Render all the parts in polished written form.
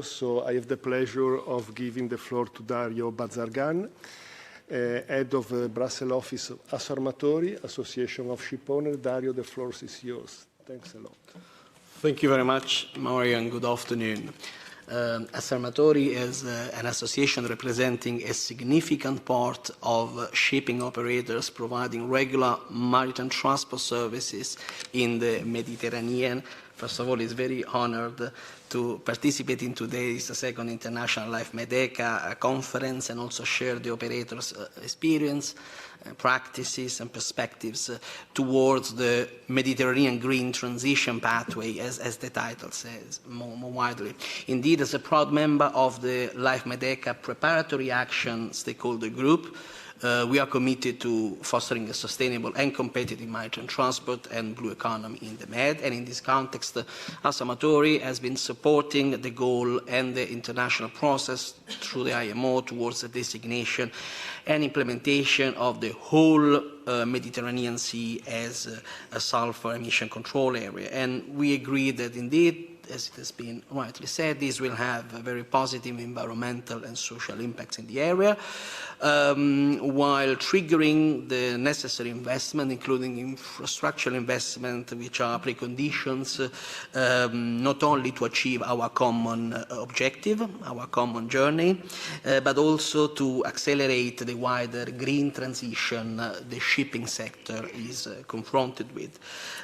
so I have the pleasure of giving the floor to Dario Bazargan, head of Brussels office of ASSARMATORI, Association of Ship Owners. Dario, the floor is yours. Thanks a lot. Thank you very much, Mario, and good afternoon. ASSARMATORI is an association representing a significant part of shipping operators providing regular maritime transport services in the Mediterranean. First of all, it's very honored to participate in today's second International Life NECA conference and also share the operators' experience, practices and perspectives towards the Mediterranean green transition pathway, as the title says, more widely. Indeed, as a proud member of the Life NECA preparatory action stakeholder group, we are committed to fostering a sustainable and competitive maritime transport and blue economy in the Med. And in this context, ASSARMATORI has been supporting the goal and the international process through the IMO towards the designation and implementation of the whole Mediterranean Sea as a sulfur emission control area. And we agree that indeed, as it has been rightly said, this will have a very positive environmental and social impacts in the area, while triggering the necessary investment, including infrastructural investment, which are preconditions not only to achieve our common objective, our common journey, but also to accelerate the wider green transition the shipping sector is confronted with.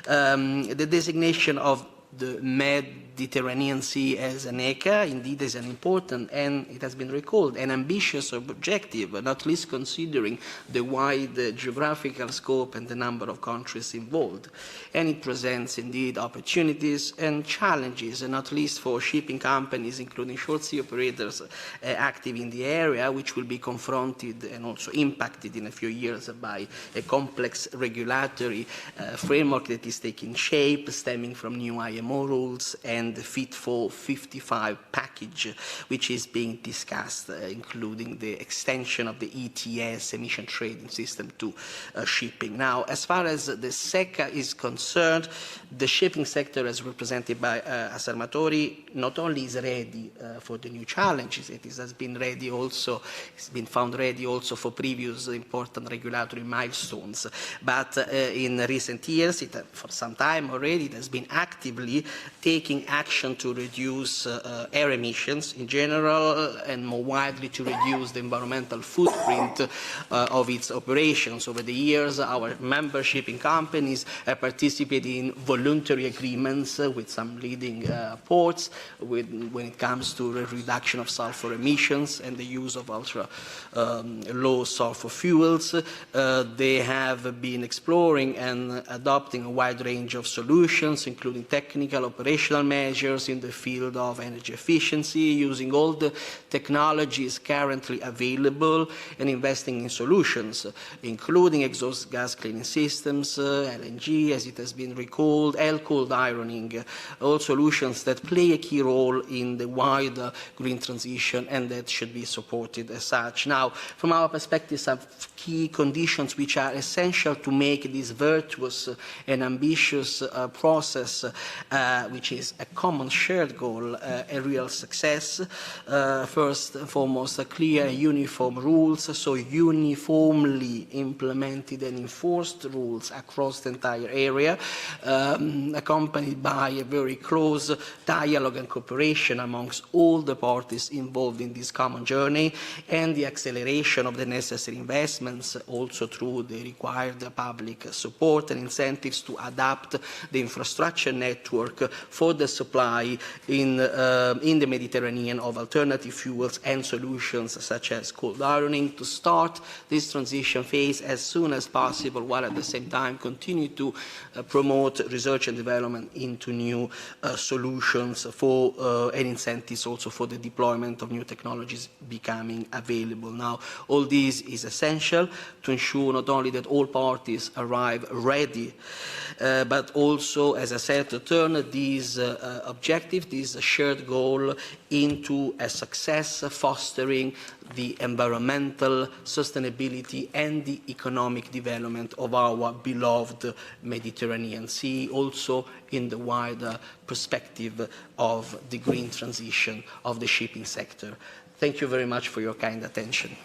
The designation of the Mediterranean Sea as an NECA indeed is an important, and it has been recalled, an ambitious objective, not least considering the wide geographical scope and the number of countries involved. And it presents indeed opportunities and challenges, and not least for shipping companies, including short sea operators active in the area, which will be confronted and also impacted in a few years by a complex regulatory framework that is taking shape, stemming from new IMO rules and the Fit for 55 package, which is being discussed, including the extension of the ETS emission trading system to shipping. Now, as far as the SECA is concerned, the shipping sector, as represented by ASSARMATORI, not only is ready for the new challenges, it has been ready also, it's been found ready also for previous important regulatory milestones. But in recent years, for some time already, it has been actively taking action to reduce air emissions in general and more widely to reduce the environmental footprint of its operations. Over the years, our member shipping companies have participated in voluntary agreements with some leading ports when it comes to the reduction of sulfur emissions and the use of ultra low sulfur fuels. They have been exploring and adopting a wide range of solutions, including technical, operational measures in the field of energy efficiency, using all the technologies currently available and investing in solutions, including exhaust gas cleaning systems, LNG, as it has been recalled, cold ironing, all solutions that play a key role in the wider green transition and that should be supported as such. Now, from our perspective, some key conditions which are essential to make this virtuous and ambitious process, which is a common shared goal, a real success. First and foremost, clear and uniform rules, so uniformly implemented and enforced rules across the entire area, accompanied by a very close dialogue and cooperation amongst all the parties involved in this common journey, and the acceleration of the necessary investments also through the required public support and incentives to adapt the infrastructure network for the supply in the Mediterranean of alternative fuels and solutions such as cold ironing to start this transition phase as soon as possible, while at the same time continue to promote research and development into new solutions for and incentives also for the deployment of new technologies becoming available. Now, all this is essential to ensure not only that all parties arrive ready, but also, as I said, to turn these objective, this shared goal, into a success, fostering the environmental sustainability and the economic development of our beloved Mediterranean Sea, also in the wider perspective of the green transition of the shipping sector. Thank you very much for your kind attention.